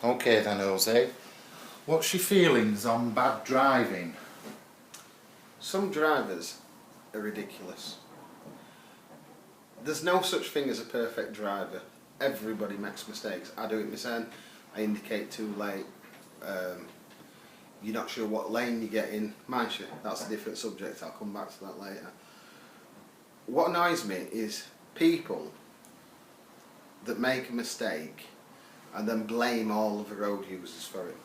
Okay then, Jose. What's your feelings on bad driving? Some drivers are ridiculous. There's no such thing as a perfect driver. Everybody makes mistakes. I do it myself. I indicate too late. You're not sure what lane you get in. Mind you, that's a different subject. I'll come back to that later. What annoys me is people that make a mistake and then blame all of the road users for it.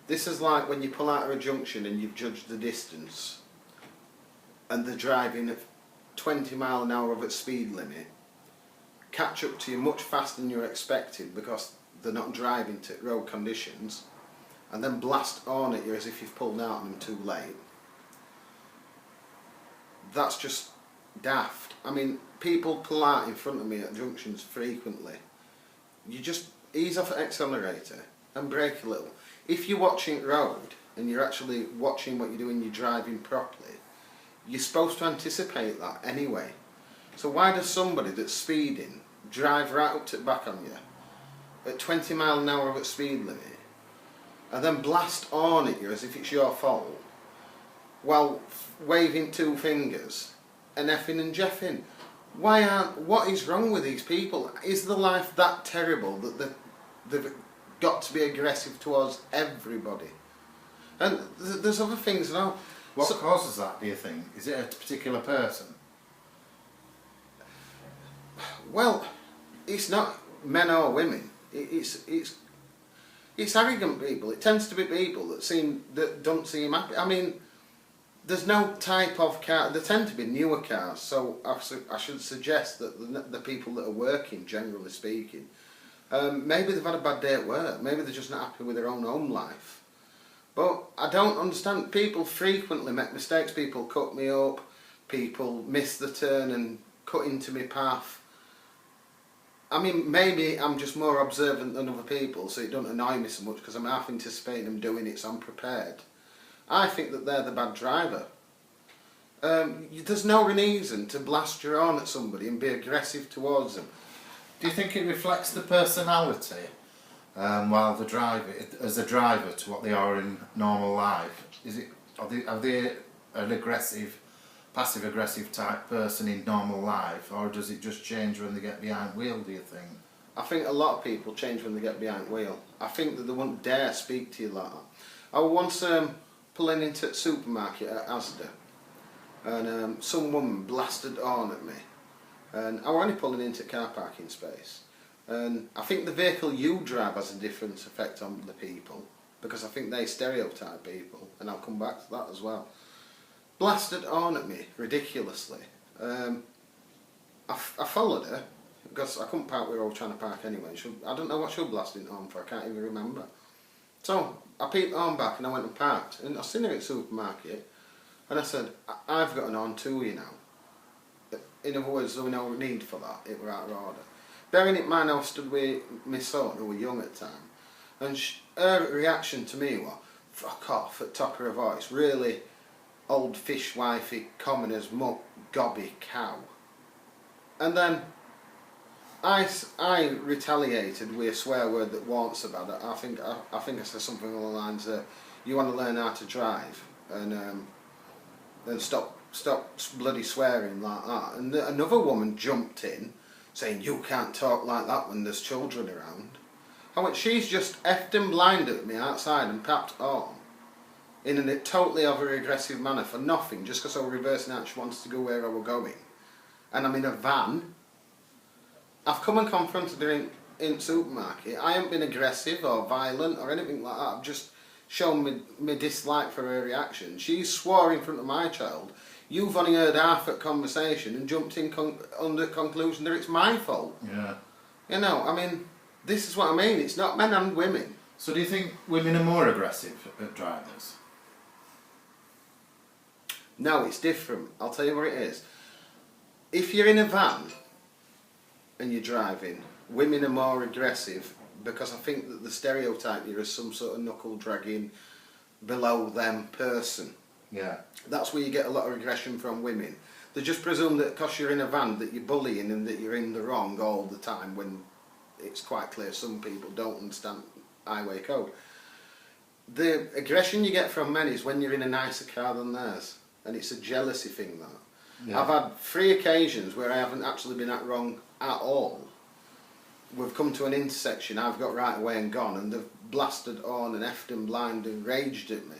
This is like when you pull out of a junction and you've judged the distance and they're driving at 20 mile an hour over the speed limit, catch up to you much faster than you're expected because they're not driving to road conditions, and then blast on at you as if you've pulled out on them too late. That's just daft. I mean, people pull out in front of me at junctions frequently. You just ease off the accelerator and brake a little. If you're watching road and you're actually watching what you're doing, you're driving properly, you're supposed to anticipate that anyway. So why does somebody that's speeding drive right up to the back on you at 20 mile an hour over the speed limit and then blast on at you as if it's your fault while waving two fingers and effing and jeffing? What is wrong with these people? Is the life that terrible that they've got to be aggressive towards everybody? And there's other things now. What causes that, do you think? Is it a particular person? Well, it's not men or women. It's arrogant people. It tends to be people that don't seem happy. I mean, there's no type of car. There tend to be newer cars, so I should suggest that the people that are working, generally speaking, maybe they've had a bad day at work. Maybe they're just not happy with their own home life. But I don't understand. People frequently make mistakes. People cut me up. People miss the turn and cut into my path. I mean, maybe I'm just more observant than other people, so it doesn't annoy me so much because I'm half anticipating them doing it, so I'm prepared. I think that they're the bad driver. There's no reason to blast your horn at somebody and be aggressive towards them. Do you think it reflects the personality while the driver, as a driver, to what they are in normal life? Are they an aggressive, passive-aggressive type person in normal life, or does it just change when they get behind wheel, do you think? I think a lot of people change when they get behind wheel. I think that they wouldn't dare speak to you like that. I was once pulling into the supermarket at Asda, and some woman blasted on at me, and I was only pulling into a car parking space. And I think the vehicle you drive has a different effect on the people, because I think they stereotype people, and I'll come back to that as well. Blasted on at me ridiculously. I followed her because I couldn't park where I was trying to park anyway. I don't know what she was blasting on for. I can't even remember. So I peeped on back and I went and parked, and I seen her at the supermarket, and I said, "I've got an on to you now." In other words, there was no need for that. It was out of order. Bearing in mind, I was stood with my son, who was young at the time, and her reaction to me was, "Fuck off," at the top of her voice. Really old fishwifey, commoner's muck, gobby cow. And then I retaliated with a swear word that warrants about it. I think I said something along the lines of, "You want to learn how to drive, and stop bloody swearing like that." And another woman jumped in, saying, "You can't talk like that when there's children around." I went, "She's just effed and blinded at me outside and papped on in a totally over-aggressive manner for nothing, just because I was reversing out, she wants to go where I was going. And I'm in a van. I've come and confronted her in the supermarket. I haven't been aggressive or violent or anything like that. I've just shown my dislike for her reaction. She swore in front of my child. You've only heard half a conversation and jumped in under conclusion that it's my fault." Yeah. You know, I mean, this is what I mean. It's not men and women. So do you think women are more aggressive at drivers? No, it's different. I'll tell you what it is. If you're in a van and you're driving, women are more aggressive because I think that the stereotype here is some sort of knuckle dragging, below them person. Yeah. That's where you get a lot of aggression from women. They just presume that because you're in a van that you're bullying and that you're in the wrong all the time, when it's quite clear some people don't understand highway code. The aggression you get from men is when you're in a nicer car than theirs, and it's a jealousy thing. That Yeah. I've had 3 occasions where I haven't actually been that wrong at all. We've come to an intersection, I've got right away and gone, and they've blasted on and effed and blind and raged at me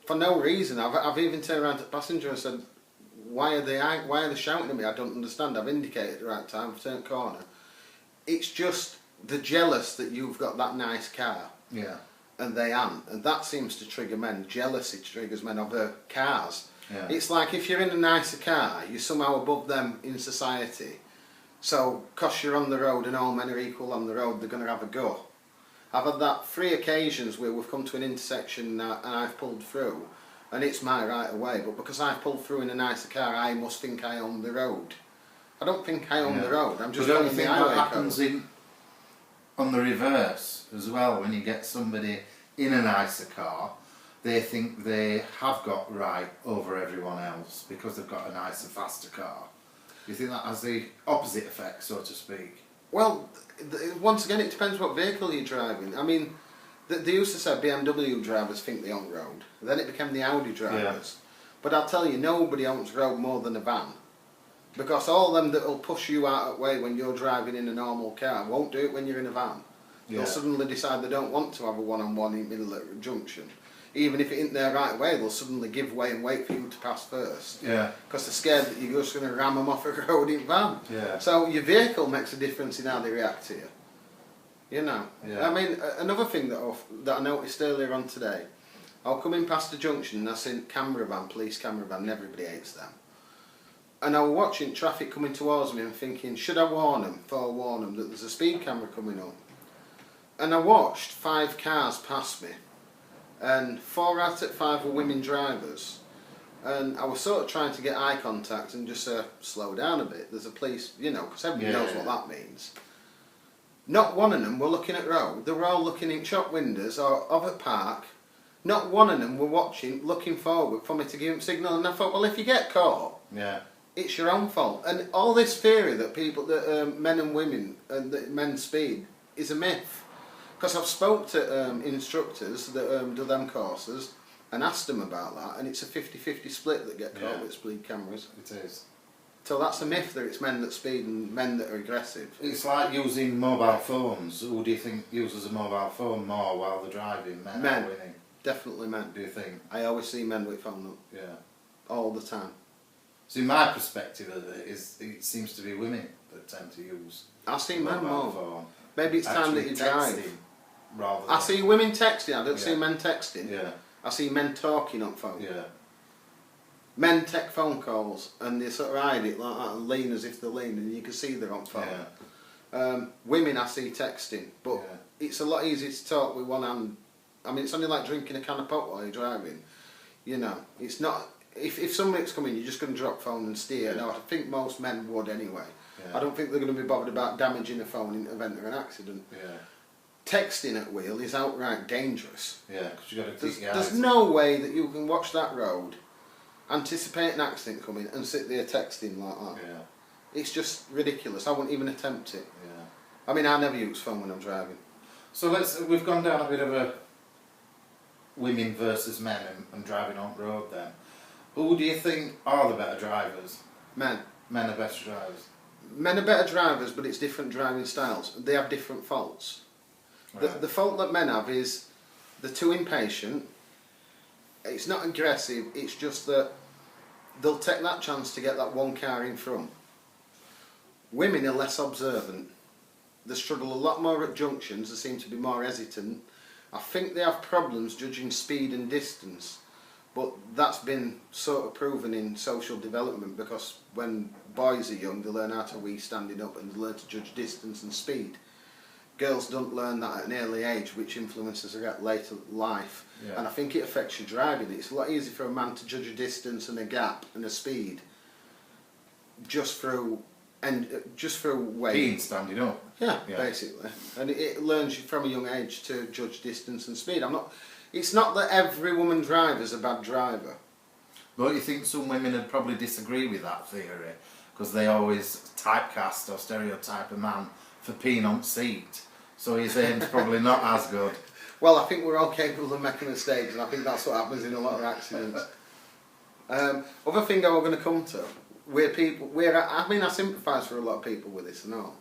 for no reason. I've even turned around to the passenger and said, why are they shouting at me? I don't understand. I've indicated at the right time, I've turned corner. It's just they're jealous that you've got that nice car Yeah. and they aren't, and that seems to trigger men. Jealousy triggers men of their cars. Yeah. It's like if you're in a nicer car, you're somehow above them in society. So, because you're on the road and all men are equal on the road, they're going to have a go. I've had that 3 occasions where we've come to an intersection and I've pulled through, and it's my right of way, but because I've pulled through in a nicer car, I must think I own the road. I don't think I own the road, I'm just But don't following you the think highway that happens code. on the reverse as well? When you get somebody in a nicer car, they think they have got right over everyone else because they've got a nicer, faster car. Do you think that has the opposite effect, so to speak? Well, once again, it depends what vehicle you're driving. I mean, they used to say BMW drivers think they own road. Then it became the Audi drivers. But I'll tell you, nobody owns road more than a van. Because all them that will push you out of the way when you're driving in a normal car won't do it when you're in a van. Yeah. They'll suddenly decide they don't want to have a one-on-one in the middle of a junction. Even if it isn't their right way, they'll suddenly give way and wait for you to pass first. Yeah. Because they're scared that you're just going to ram them off a road in van. Yeah. So your vehicle makes a difference in how they react to you. You know. Yeah. I mean, another thing that I noticed earlier on today, I'll come in past a junction and I see camera van, police camera van, and everybody hates them. And I was watching traffic coming towards me and thinking, should I forewarn them that there's a speed camera coming up? And I watched 5 cars pass me, and 4 out of 5 were women drivers. And I was sort of trying to get eye contact and just slow down a bit. There's a police, you know, because everybody knows what that means. Not one of them were looking at road. They were all looking in shop windows or of a park. Not one of them were watching, looking forward for me to give them signal. And I thought, well, if you get caught, Yeah. it's your own fault. And all this theory that people, that men and women, and that men speed, is a myth. Because I've spoke to instructors that do them courses and asked them about that, and it's a 50-50 split that get caught with speed cameras. It is. So that's a myth that it's men that speed and men that are aggressive. It's like using mobile phones. Who do you think uses a mobile phone more while they're driving? Men Men. or women? Definitely men. Do you think? I always see men with phone up, Yeah. all the time. See, my perspective of it is, it seems to be women that tend to use I see a men mobile more. phone. Maybe it's time that Actually you drive. texting rather I than, see women texting, I don't see Yeah. men texting. Yeah. I see men talking on phone. Yeah. Men take phone calls and they sort of hide it like that and lean as if they're leaning, and you can see they're on phone. Yeah. Women I see texting, but Yeah. it's a lot easier to talk with one hand. I mean, it's only like drinking a can of pop while you're driving. You know, it's not. If somebody's coming, you're just going to drop phone and steer. Yeah. No, I think most men would anyway. Yeah. I don't think they're going to be bothered about damaging a phone in the event of an accident. Yeah. Texting at wheel is outright dangerous. Yeah. Because you got to There's, keep your there's eyes. no way that you can watch that road, anticipate an accident coming, and sit there texting like that. Yeah. It's just ridiculous. I wouldn't even attempt it. Yeah. I mean, I never use phone when I'm driving. So we've gone down a bit of a women versus men and driving on the road then. Who do you think are the better drivers? Men. Men are better drivers. Men are better drivers, but it's different driving styles. They have different faults. Right. The fault that men have is they're too impatient. It's not aggressive, it's just that they'll take that chance to get that one car in front. Women are less observant. They struggle a lot more at junctions, they seem to be more hesitant. I think they have problems judging speed and distance, but that's been sort of proven in social development, because when boys are young they learn how to wee standing up and they learn to judge distance and speed. Girls don't learn that at an early age, which influences their later life. Yeah. And I think it affects your driving. It's a lot easier for a man to judge a distance and a gap and a speed just through weight. Being standing up. Yeah, Yeah. basically. And it learns you from a young age to judge distance and speed. It's not that every woman driver's a bad driver. But you think some women would probably disagree with that theory because they always typecast or stereotype a man for peeing on seat. So you're saying it's probably not as good. Well, I think we're all capable of making mistakes, and I think that's what happens in a lot of accidents. Other thing I was going to come to, I sympathise for a lot of people with this and all.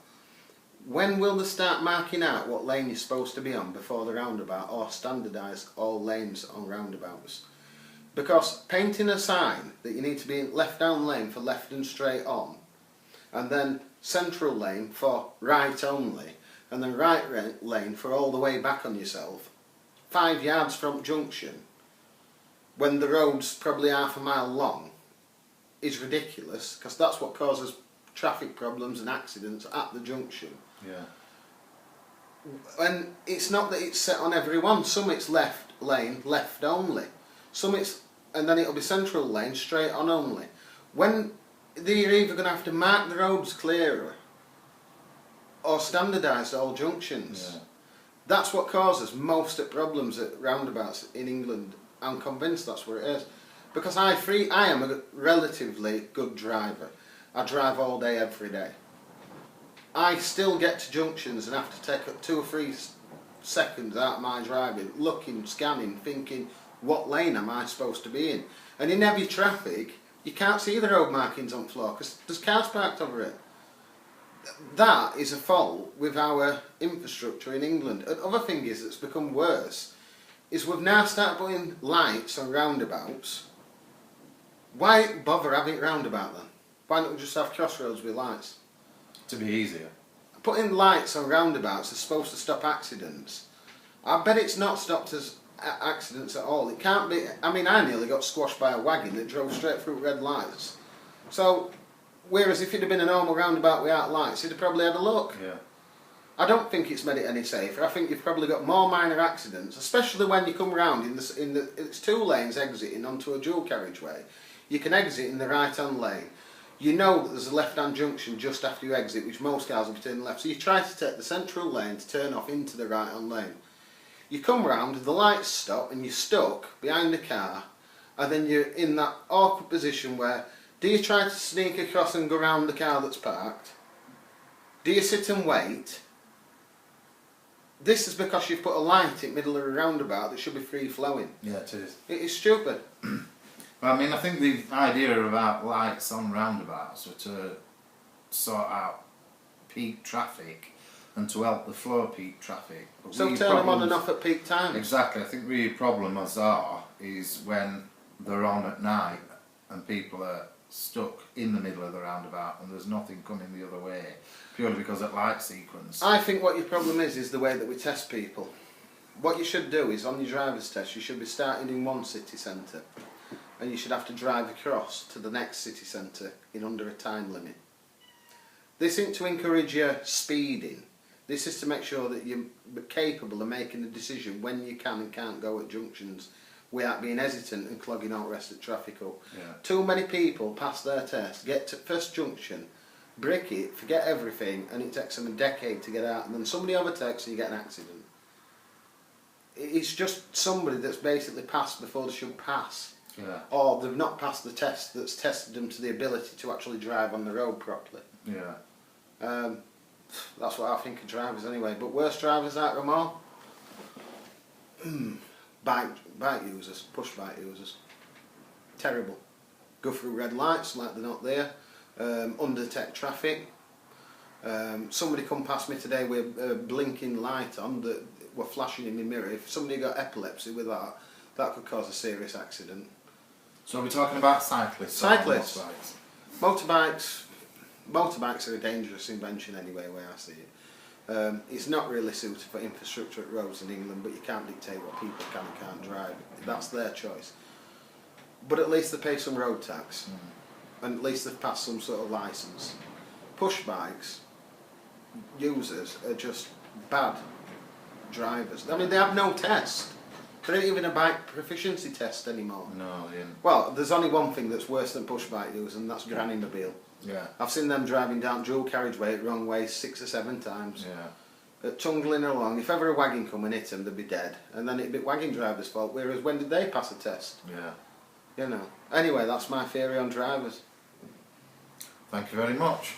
When will they start marking out what lane you're supposed to be on before the roundabout, or standardise all lanes on roundabouts? Because painting a sign that you need to be in left down lane for left and straight on, and then central lane for right only, and then right lane for all the way back on yourself, 5 yards from junction, when the road's probably half a mile long, is ridiculous, because that's what causes traffic problems and accidents at the junction. Yeah. And it's not that it's set on every one. Some it's left lane, left only. Some it's, and then it'll be central lane, straight on only. When they're either going to have to mark the roads clearer or standardise all junctions. Yeah. That's what causes most of the problems at roundabouts in England. I'm convinced that's where it is. Because I am a relatively good driver. I drive all day, every day. I still get to junctions and have to take 2 or 3 seconds out of my driving, looking, scanning, thinking, what lane am I supposed to be in? And in heavy traffic, you can't see the road markings on the floor because there's cars parked over it. That is a fault with our infrastructure in England. Another thing is that's become worse is we've now started putting lights on roundabouts. Why bother having roundabout then? Why not just have crossroads with lights? To be easier. Putting lights on roundabouts is supposed to stop accidents. I bet it's not stopped us accidents at all. It can't be. I mean, I nearly got squashed by a wagon that drove straight through red lights. So, whereas if it had been a normal roundabout without lights, you'd have probably had a look. Yeah. I don't think it's made it any safer. I think you've probably got more minor accidents, especially when you come round it's 2 lanes exiting onto a dual carriageway. You can exit in the right-hand lane. You know that there's a left-hand junction just after you exit, which most cars will be turning left. So you try to take the central lane to turn off into the right-hand lane. You come round, the lights stop, and you're stuck behind the car, and then you're in that awkward position where, do you try to sneak across and go round the car that's parked? Do you sit and wait? This is because you've put a light in the middle of a roundabout that should be free-flowing. Yeah, it is. It is stupid. Well, I mean, I think the idea about lights on roundabouts were to sort out peak traffic and to help the flow of peak traffic. But So turn them on and off at peak times. Exactly. I think the problems is when they're on at night and people are stuck in the middle of the roundabout and there's nothing coming the other way, purely because of light sequence. I think what your problem is the way that we test people. What you should do is, on your driver's test, you should be starting in one city centre and you should have to drive across to the next city centre in under a time limit. This isn't to encourage your speeding. This is to make sure that you're capable of making a decision when you can and can't go at junctions without being hesitant and clogging all the rest of the traffic up. Yeah. Too many people pass their test, get to first junction, brick it, forget everything, and it takes them a decade to get out, and then somebody overtakes and you get an accident. It's just somebody that's basically passed before they should pass. Yeah. Or they've not passed the test that's tested them to the ability to actually drive on the road properly. Yeah. That's what I think of drivers anyway. But worst drivers out of them all? Bike users, push bike users. Terrible. Go through red lights like they're not there. Undertake traffic. Somebody come past me today with a blinking light on that were flashing in my mirror. If somebody got epilepsy with that could cause a serious accident. So are we talking about cyclists? Cyclists. Or motorbikes? Motorbikes are a dangerous invention anyway, the way I see it. It's not really suited for infrastructure at roads in England, but you can't dictate what people can and can't drive. That's their choice. But at least they pay some road tax, and at least they've passed some sort of licence. Push bikes users are just bad drivers. I mean, they have no test. There ain't even a bike proficiency test anymore. No, yeah. Well, there's only one thing that's worse than push bike users, and that's granny mobile. Yeah. I've seen them driving down dual carriageway the wrong way 6 or 7 times. Yeah. Tungling along. If ever a wagon come and hit them, they'd be dead. And then it'd be wagon driver's fault. Whereas when did they pass a test? Yeah. You know. Anyway, that's my theory on drivers. Thank you very much.